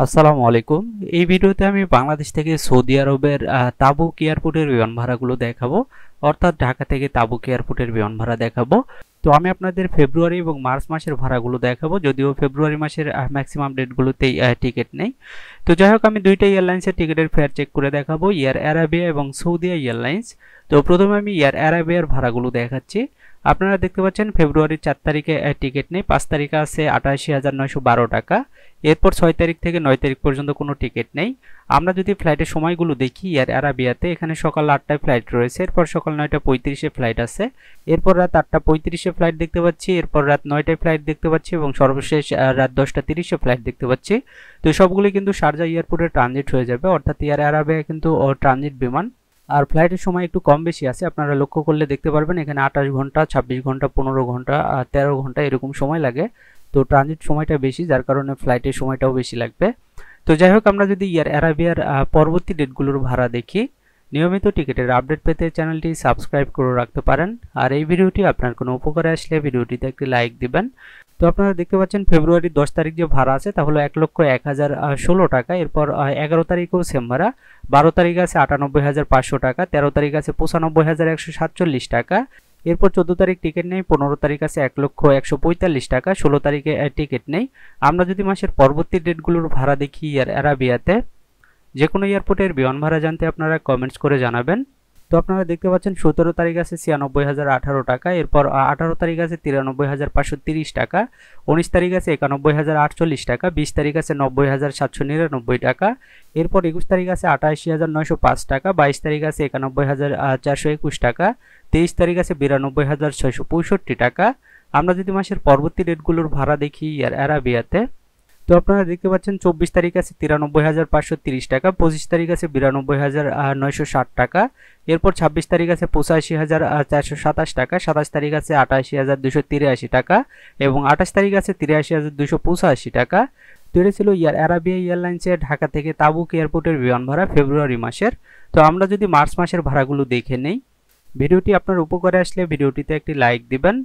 আসসালামু আলাইকুম। এই ভিডিওতে আমি বাংলাদেশ থেকে সৌদি আরবের তাবুক এয়ারপোর্টের বিমান ভাড়াগুলো দেখাবো, অর্থাৎ ঢাকা থেকে তাবুক এয়ারপোর্টের বিমান ভাড়া দেখাবো। তো আমি আপনাদের ফেব্রুয়ারি এবং মার্চ মাসের ভাড়াগুলো দেখাবো, যদিও ফেব্রুয়ারি মাসের ম্যাক্সিমাম ডেটগুলোতেই টিকিট নেই। তো যাই হোক, আমি দুইটা এয়ারলাইন্সের টিকিটের ফেয়ার চেক করে দেখাবো, এয়ার অ্যারাবিয়া এবং সৌদিয়া এয়ারলাইন্স। তো প্রথমে আমি এয়ার অ্যারাবিয়ার ভাড়াগুলো দেখাচ্ছি। আপনারা দেখতে পাচ্ছেন ফেব্রুয়ারির 4 তারিখে টিকিট নেই, 5 তারিখে আছে 88,912 টাকা। এরপর 6 তারিখ থেকে 9 তারিখ পর্যন্ত কোনো টিকিট নেই। আমরা যদি ফ্লাইটের সময়গুলো দেখি, এয়ার অ্যারাবিয়াতে এখানে সকাল 8টায় ফ্লাইট রয়েছে, এরপর সকাল 9টা 35-এ ফ্লাইট আছে, এরপর রাত 8টা 35-এ ফ্লাইট দেখতে পাচ্ছি, এরপর রাত 9টায় ফ্লাইট দেখতে পাচ্ছি এবং সর্বশেষ রাত 10টা 30-এ ফ্লাইট দেখতে পাচ্ছি। তো সবগুলি কিন্তু শারজা এয়ারপোর্টে ট্রানজিট হয়ে যাবে, অর্থাৎ এয়ার অ্যারাবিয়া কিন্তু ট্রানজিট বিমান। আর ফ্লাইটের সময় একটু কম বেশি আছে, আপনারা লক্ষ্য করলে দেখতে পারবেন এখানে 28 ঘন্টা, 26 ঘন্টা, 15 ঘন্টা, 13 ঘন্টা এরকম সময় লাগে। তো ট্রানজিট সময়টা বেশি, যার কারণে ফ্লাইটের সময়টাও বেশি লাগবে। তো যাই হোক, আমরা যদি এয়ার অ্যারাবিয়ার পরবর্তী ডেটগুলোর ভাড়া দেখি, নিয়মিত টিকিটের আপডেট পেতে চ্যানেলটি সাবস্ক্রাইব করে রাখতে পারেন। আর এই ভিডিওটি আপনার কোনো উপকারে আসলে ভিডিওটিতে একটি লাইক দিবেন। তো আপনারা দেখতে পাচ্ছেন ফেব্রুয়ারির 10 তারিখ যে ভাড়া আছে তা হলো 1,01,016 টাকা। এরপর 11 তারিখেও সেম ভাড়া, 12 তারিখ আছে 98,500 টাকা, 13 তারিখ আছে 95,147 টাকা। এরপর 14 তারিখ টিকিট নেই, 15 তারিখ আছে 1,145 টাকা, 16 তারিখে টিকিট নেই। আমরা যদি মাসের পরবর্তী ডেটগুলোর ভাড়া দেখি এয়ার অ্যারাবিয়াতে, যে কোনো এয়ারপোর্টের বিমান ভাড়া জানতে আপনারা কমেন্টস করে জানাবেন। তো আপনারা দেখতে পাচ্ছেন 17 তারিখ আছে 96,018 টাকা, এরপর 18 তারিখ আছে 93,530 টাকা, 19 তারিখ আছে 91,048 টাকা, 20 তারিখ আছে 90,799 টাকা, এরপর 21 তারিখ আছে 88,905 টাকা, 22 তারিখ আছে 91,421 টাকা, 23 তারিখ আছে 92,665 টাকা। আমরা যদি মাসের পরবর্তী ডেটগুলোর ভাড়া দেখি এয়ার অ্যারাবিয়াতে, তো আপনারা দেখতে পাচ্ছেন 24 তারিখ আছে 93,530 টাকা, 25 তারিখ আছে 92,960 টাকা, এরপর 26 তারিখ আছে 85,427 টাকা, 27 তারিখ আছে 88,283 টাকা এবং 28 তারিখ আছে 83,285 টাকা। তো এটা ছিল এয়ার অ্যারাবিয়া এয়ারলাইন্সের ঢাকা থেকে তাবুক এয়ারপোর্টের বিমান ভাড়া ফেব্রুয়ারি মাসের। তো আমরা যদি মার্চ মাসের ভাড়াগুলো দেখে নেই, ভিডিওটি আপনার উপকারে আসলে ভিডিওটিতে একটি লাইক দিবেন।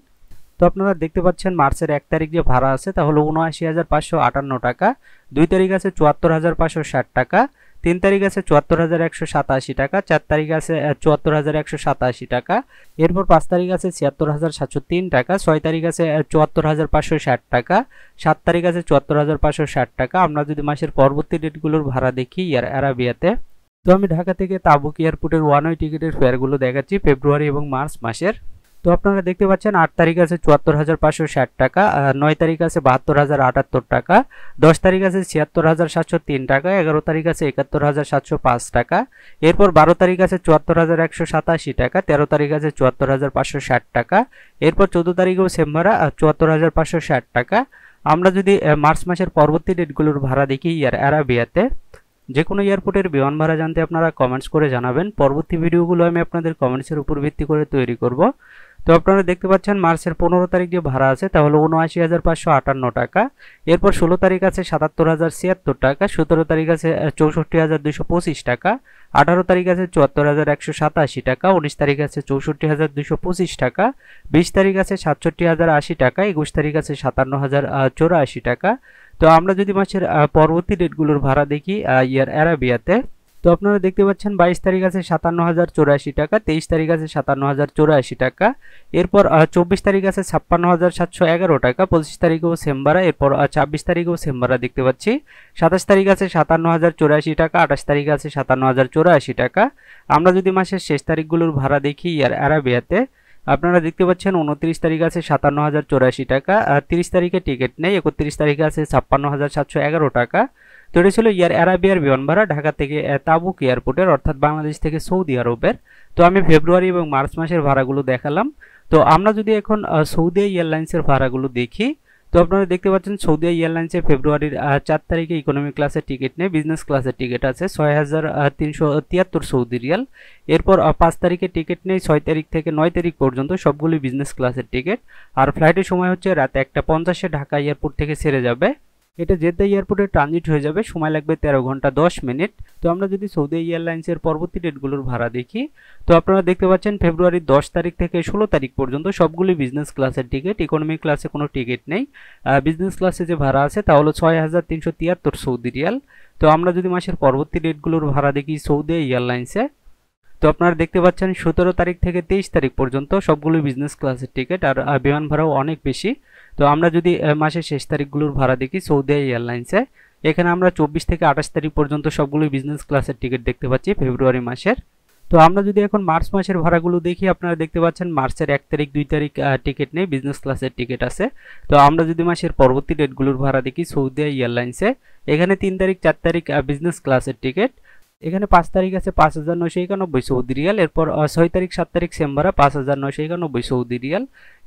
তো আপনারা দেখতে পাচ্ছেন মার্চের 1 তারিখ যে ভাড়া আছে তা হলো 79,558 টাকা, 2 তারিখ আছে 74,560 টাকা, 3 তারিখ আছে 74,187 টাকা, 4 তারিখ আছে 74,187 টাকা, এরপর 5 তারিখ আছে 76,703 টাকা, 6 তারিখ আছে 74,560 টাকা, 7 তারিখ আছে 74,560 টাকা। আমরা যদি মাসের পরবর্তী ডেটগুলোর ভাড়া দেখি এয়ার অ্যারাবিয়াতে, তো আমি ঢাকা থেকে তাবুক এয়ারপোর্টের ওয়ান ওয়ে টিকিটের ফেয়ারগুলো দেখাচ্ছি ফেব্রুয়ারি এবং মার্চ মাসের। তো আপনারা দেখতে পাচ্ছেন 8 তারিখ আছে 74,560 টাকা, 9 তারিখ আছে 72,078 টাকা, 10 তারিখ আছে 76,703 টাকা, 11 তারিখ আছে 71,705 টাকা, এরপর 12 তারিখ আছে 74,187 টাকা, 13 তারিখ আছে 74,560 টাকা, এরপর 14 তারিখেও সেম ভাড়া 74,560 টাকা। আমরা যদি মার্চ মাসের পরবর্তী ডেটগুলোর ভাড়া দেখি এয়ার অ্যারাবিয়াতে, যে কোনো এয়ারপোর্টের বিমান ভাড়া জানতে আপনারা কমেন্টস করে জানাবেন। পরবর্তী ভিডিওগুলো আমি আপনাদের কমেন্টসের উপর ভিত্তি করে তৈরি করব। তো আপনারা দেখতে পাচ্ছেন মার্চের 15 তারিখ যে ভাড়া আছে তা হলো 79,558 টাকা, এরপর 16 তারিখ আছে 77,076 টাকা, 17 তারিখ আছে 64,225 টাকা, 18 তারিখ আছে 74,187 টাকা, 19 তারিখ আছে 64,225 টাকা, 20 তারিখ আছে 67,080 টাকা, 21 তারিখ আছে 57,084 টাকা। তো আমরা যদি মাসের পরবর্তী ডেটগুলোর ভাড়া দেখি এয়ার অ্যারাবিয়াতে, তো আপনারা দেখতে পাচ্ছেন 22 তারিখ আছে 57,084 টাকা, 23 তারিখ আছে 57,084 টাকা, এরপর 24 তারিখ আছে 56,711 টাকা, 25 তারিখেও সেম ভাড়া, এরপর 26 তারিখেও সেম ভাড়া দেখতে পাচ্ছি, 27 তারিখ আছে 57,084 টাকা, 28 তারিখ আছে 57,084 টাকা। আমরা যদি মাসের শেষ তারিখগুলোর ভাড়া দেখি এয়ার অ্যারাবিয়াতে, আপনারা দেখতে পাচ্ছেন 29 তারিখ আছে 57,084 টাকা, 30 তারিখে টিকিট নেই, 31 তারিখে আছে 56,711 টাকা। তো এটা ছিল এয়ার অ্যারাবিয়ার বিমান ভাড়া ঢাকা থেকে তাবুক এয়ারপোর্টের, অর্থাৎ বাংলাদেশ থেকে সৌদি আরবের। তো আমি ফেব্রুয়ারি এবং মার্চ মাসের ভাড়াগুলো দেখালাম। তো আমরা যদি এখন সৌদি এয়ারলাইন্সের ভাড়াগুলো দেখি, তো আপনারা দেখতে পাচ্ছেন সৌদি এয়ারলাইন্সে ফেব্রুয়ারির 4 তারিখে ইকোনমি ক্লাসের টিকিট নেই, বিজনেস ক্লাসের টিকিট আছে 6,373 সৌদি রিয়াল। এরপর 5 তারিখে টিকিট নেই, 6 তারিখ থেকে 9 তারিখ পর্যন্ত সবগুলি বিজনেস ক্লাসের টিকিট। আর ফ্লাইটের সময় হচ্ছে রাত 1টা 50-এ ঢাকা এয়ারপোর্ট থেকে ছেড়ে যাবে। এটা জেদ্দা এয়ারপোর্টে ট্রানজিট হয়ে যাবে, সময় লাগবে 13 ঘন্টা 10 মিনিট। তো আমরা যদি সৌদি এয়ারলাইন্সের পরবর্তী ডেটগুলোর ভাড়া দেখি, তো আপনারা দেখতে পাচ্ছেন ফেব্রুয়ারির 10 তারিখ থেকে 16 তারিখ পর্যন্ত সবগুলি বিজনেস ক্লাসের টিকিট, ইকোনমি ক্লাসে কোনো টিকিট নেই। বিজনেস ক্লাসে যে ভাড়া আছে তা হলো 6373 সৌদি রিয়াল। তো আমরা যদি মাসের পরবর্তী ডেটগুলোর ভাড়া দেখি সৌদি এয়ারলাইন্সে, তো আপনারা দেখতে পাচ্ছেন 17 তারিখ থেকে 23 তারিখ পর্যন্ত সবগুলো বিজনেস ক্লাসের টিকিট, আর বিমান ভাড়াও অনেক বেশি। তো আমরা যদি মাসের শেষ তারিখগুলোর ভাড়া দেখি সৌদি এয়ারলাইন্সে, এখানে আমরা 24 থেকে 28 তারিখ পর্যন্ত সবগুলো বিজনেস ক্লাসের টিকিট দেখতে পাচ্ছি ফেব্রুয়ারি মাসের। তো আমরা যদি এখন মার্চ মাসের ভাড়াগুলো দেখি, আপনারা দেখতে পাচ্ছেন মার্চের 1 তারিখ 2 তারিখ টিকিট নেই, বিজনেস ক্লাসের টিকিট আছে। তো আমরা যদি মাসের পরবর্তী ডেটগুলোর ভাড়া দেখি সৌদি এয়ারলাইন্সে, এখানে 3 তারিখ 4 তারিখ বিজনেস ক্লাসের টিকিট, এখানে 5 তারিখ আছে 5991 সৌদি রিয়াল, এরপর 6 তারিখ 7 তারিখ সেম ভাড়া 5991 সৌদি রিয়াল,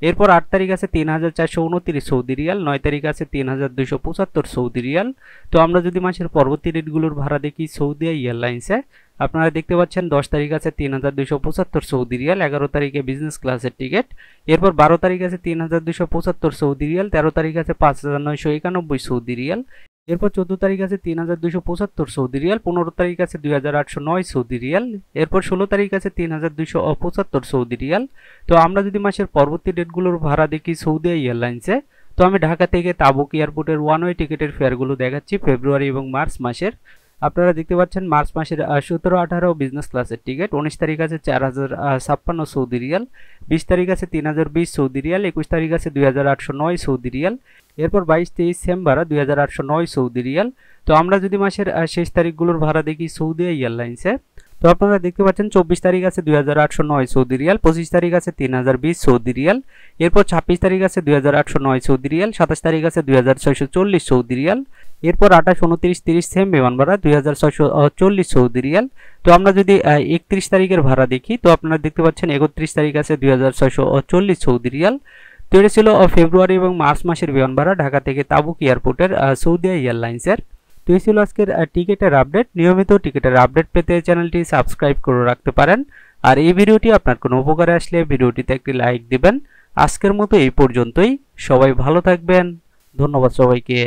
এরপর 8 তারিখ আছে 3429 সৌদি রিয়াল, 9 তারিখ আছে 3275 সৌদি রিয়াল। তো আমরা যদি মাসের পরবর্তী ডেটগুলোর ভাড়া দেখি সৌদি এয়ারলাইন্সে, আপনারা দেখতে পাচ্ছেন 10 তারিখ আছে 3275 সৌদি রিয়াল, 11 তারিখে বিজনেস ক্লাসের টিকিট, এরপর 12 তারিখ আছে 3275 সৌদি রিয়াল, 13 তারিখ আছে 5991 সৌদি রিয়াল, এরপর 14 তারিখ আছে 3275 সৌদি রিয়াল, 15 তারিখ আছে 2809 সৌদি রিয়াল, এরপর 16 তারিখ আছে 3275 সৌদি রিয়াল। তো আমরা যদি মাসের পরবর্তী ডেটগুলোর ভাড়া দেখি সৌদি এয়ারলাইন্সে, তো আমি ঢাকা থেকে তাবুক এয়ারপোর্টের ওয়ান ওয়ে টিকিটের ফেয়ারগুলো দেখাচ্ছি ফেব্রুয়ারি এবং মার্চ মাসের। আপনারা দেখতে পাচ্ছেন মার্চ মাসের 17-18 বিজনেস ক্লাসের টিকিট, 19 তারিখ আছে 4056 সৌদি রিয়াল, 20 তারিখ আছে 3020 সৌদি রিয়াল, 21 তারিখ আছে 2809 সৌদি রিয়াল, এরপর 22-23 সেম ভাড়া 2809 সৌদি রিয়াল। তো আমরা যদি মাসের শেষ তারিখগুলোর ভাড়া দেখি সৌদি এয়ারলাইন্সে, তো আপনারা দেখতে পাচ্ছেন 24 তারিখ আছে 2809 সৌদি রিয়াল, 25 তারিখ আছে 3020 সৌদি রিয়াল, এরপর 26 তারিখ আছে 2809 সৌদি রিয়াল, 27 তারিখ আছে 2640 সৌদি রিয়াল, এরপর 28, 29, 30 সেম বিমান ভাড়া 2640 সৌদি রিয়াল। তো আমরা যদি 31 তারিখের ভাড়া দেখি, তো আপনারা দেখতে পাচ্ছেন 31 তারিখ আছে 2640 সৌদি রিয়াল। তো এটা ছিল ফেব্রুয়ারি এবং মার্চ মাসের বিমান ভাড়া ঢাকা থেকে তাবুক এয়ারপোর্টের সৌদি এয়ারলাইন্সের। তো এই ছিল আজকের টিকিটের আপডেট। নিয়মিত টিকিটের আপডেট পেতে চ্যানেলটি সাবস্ক্রাইব করে রাখতে পারেন। আর এই ভিডিওটি আপনার কোনো উপকারে আসলে ভিডিওটিতে একটি লাইক দিবেন। আজকের মতো এই পর্যন্তই, সবাই ভালো থাকবেন, ধন্যবাদ সবাইকে।